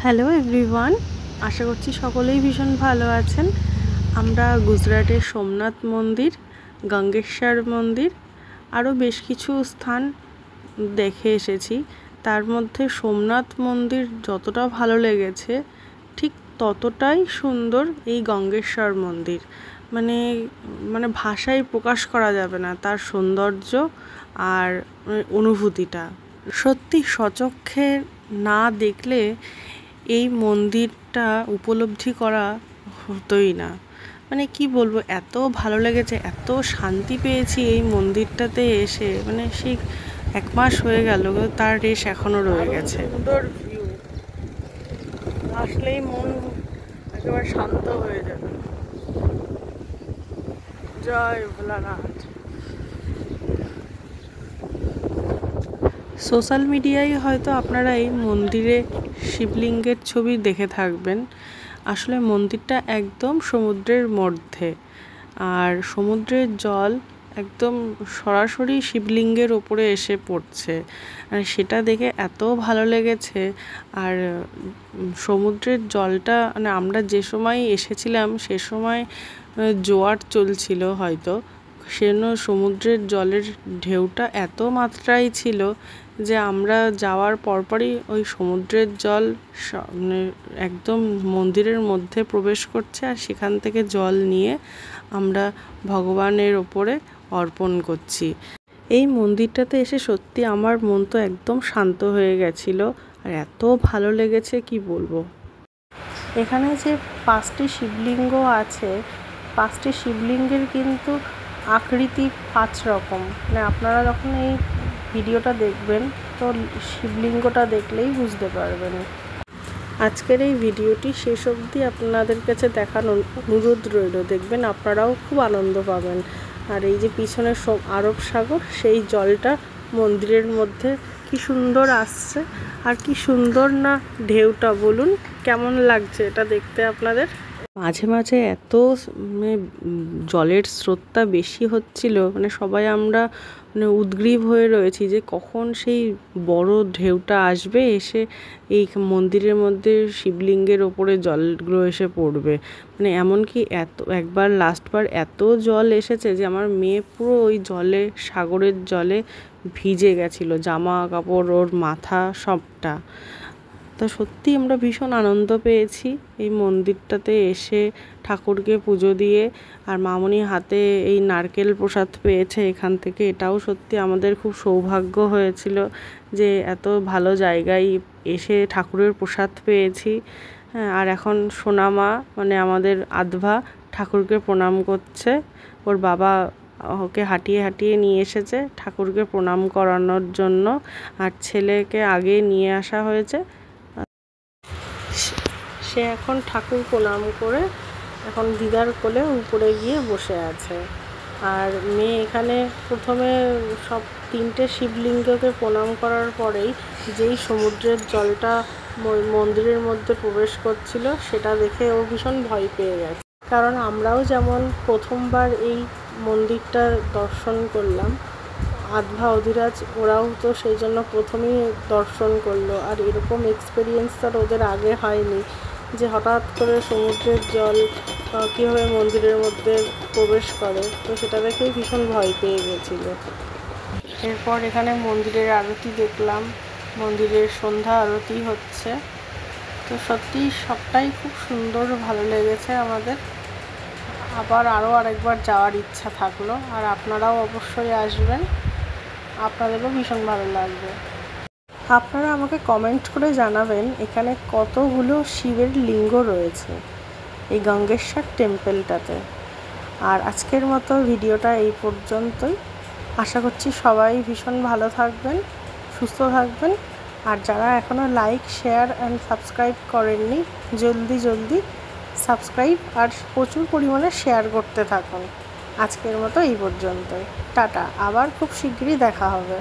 Hello everyone, আশা করছি সকলেই ভীষণ ভালো আছেন। আমরা গুজরাটের সোমনাথ মন্দির, গঙ্গেশ্বর মন্দির আরও বেশ কিছু স্থান দেখে এসেছি। তার মধ্যে সোমনাথ মন্দির যতটা ভালো লেগেছে ঠিক ততটাই সুন্দর এই গঙ্গেশ্বর মন্দির। মানে ভাষায় প্রকাশ করা যাবে না তার সৌন্দর্য আর অনুভূতিটা। সত্যি স্বচক্ষে না দেখলে এই মন্দিরটা উপলব্ধি করা হতোই না। মানে কি বলবো, এত ভালো লেগেছে, এত শান্তি পেয়েছি এই মন্দিরটাতে এসে। মানে সেই 1 মাস হয়ে গেল, তার রেশ এখনো রয়ে গেছে। সুন্দর ভিউ, আসলেই মন একেবারে শান্ত হয়ে যাবে। জয় ভোলানাথ। সোশ্যাল মিডিয়ায় হয়তো আপনারা এই মন্দিরে শিবলিঙ্গের ছবি দেখে থাকবেন। আসলে মন্দিরটা একদম সমুদ্রের মধ্যে, আর সমুদ্রের জল একদম সরাসরি শিবলিঙ্গের ওপরে এসে পড়ছে। আর সেটা দেখে এত ভালো লেগেছে। আর সমুদ্রের জলটা মানে আমরা যে সময় এসেছিলাম সে সময় জোয়ার চলছিল হয়তো, সেজন্য সমুদ্রের জলের ঢেউটা এত মাত্রায় ছিল যে আমরা যাওয়ার পরপরই ওই সমুদ্রের জল একদম মন্দিরের মধ্যে প্রবেশ করছে, আর সেখান থেকে জল নিয়ে আমরা ভগবানের ওপরে অর্পণ করছি। এই মন্দিরটাতে এসে সত্যি আমার মন তো একদম শান্ত হয়ে গেছিল, আর এত ভালো লেগেছে কি বলবো। এখানে যে 5টি শিবলিঙ্গ আছে, 5টি শিবলিঙ্গের কিন্তু আকৃতি 5 রকম। মানে আপনারা যখন এই ভিডিওটা দেখবেন তো শিবলিঙ্গটা দেখলেই বুঝতে পারবেন। আজকের এই ভিডিওটি শেষ অবধি আপনাদের কাছে দেখানোর অনুরোধ রইল, দেখবেন আপনারাও খুব আনন্দ পাবেন। আর এই যে পিছনে আরব সাগর, সেই জলটা মন্দিরের মধ্যে কি সুন্দর আসছে, আর কি সুন্দর না ঢেউটা। বলুন কেমন লাগছে এটা দেখতে আপনাদের? মাঝে মাঝে এত জলের স্রোতটা বেশি হচ্ছিল, মানে সবাই আমরা উদগ্রীব হয়ে রয়েছি যে কখন সেই বড় ঢেউটা আসবে, এসে এই মন্দিরের মধ্যে শিবলিঙ্গের ওপরে জলগুলো এসে পড়বে। মানে এমনকি একবার লাস্টবার এত জল এসেছে যে আমার মেয়ে পুরো ওই জলে, সাগরের জলে ভিজে গেছিলো, জামা কাপড়, ওর মাথা সবটা। তো সত্যি আমরা ভীষণ আনন্দ পেয়েছি এই মন্দিরটাতে এসে, ঠাকুরকে পুজো দিয়ে। আর মামনি হাতে এই নারকেল প্রসাদ পেয়েছে এখান থেকে, এটাও সত্যি আমাদের খুব সৌভাগ্য হয়েছিল যে এত ভালো জায়গায় এসে ঠাকুরের প্রসাদ পেয়েছি। হ্যাঁ, আর এখন সোনামা মানে আমাদের আধভা ঠাকুরকে প্রণাম করছে। ওর বাবা ওকে হাঁটিয়ে হাঁটিয়ে নিয়ে এসেছে ঠাকুরকে প্রণাম করানোর জন্য, আর ছেলেকে আগে নিয়ে আসা হয়েছে। সে এখন ঠাকুর প্রণাম করে এখন দিদার কোলে উপরে গিয়ে বসে আছে। আর মেয়ে এখানে প্রথমে সব 3টে শিবলিঙ্গকে প্রণাম করার পরেই যেই সমুদ্রের জলটা মন্দিরের মধ্যে প্রবেশ করছিল সেটা দেখে ও ভীষণ ভয় পেয়ে গেছে। কারণ আমরাও যেমন প্রথমবার এই মন্দিরটা দর্শন করলাম, আধভা অধিরাজ ওরাও তো সেই জন্য প্রথমেই দর্শন করলো। আর এরকম এক্সপিরিয়েন্স তার ওদের আগে হয়নি যে হঠাৎ করে সমুদ্রের জল কীভাবে মন্দিরের মধ্যে প্রবেশ করে, তো সেটা দেখেই ভীষণ ভয় পেয়ে গেছিলো। এরপর এখানে মন্দিরের আরতি দেখলাম, মন্দিরের সন্ধ্যা আরতি হচ্ছে। তো সত্যি সবটাই খুব সুন্দর, ভালো লেগেছে আমাদের। আবার আরেকবার যাওয়ার ইচ্ছা থাকলো। আর আপনারাও অবশ্যই আসবেন, আপনাদেরও ভীষণ ভালো লাগবে। আপনারা আমাকে কমেন্ট করে জানাবেন এখানে কতগুলো শিবের লিঙ্গ রয়েছে এই গঙ্গেশ্বর টেম্পলটাতে। আর আজকের মতো ভিডিওটা এই পর্যন্তই। আশা করছি সবাই ভীষণ ভালো থাকবেন, সুস্থ থাকবেন। আর যারা এখনও লাইক, শেয়ার অ্যান্ড সাবস্ক্রাইব করেননি, জলদি সাবস্ক্রাইব আর প্রচুর পরিমাণে শেয়ার করতে থাকুন। আজকের মতো এই পর্যন্তই, টাটা। আবার খুব শীঘ্রই দেখা হবে।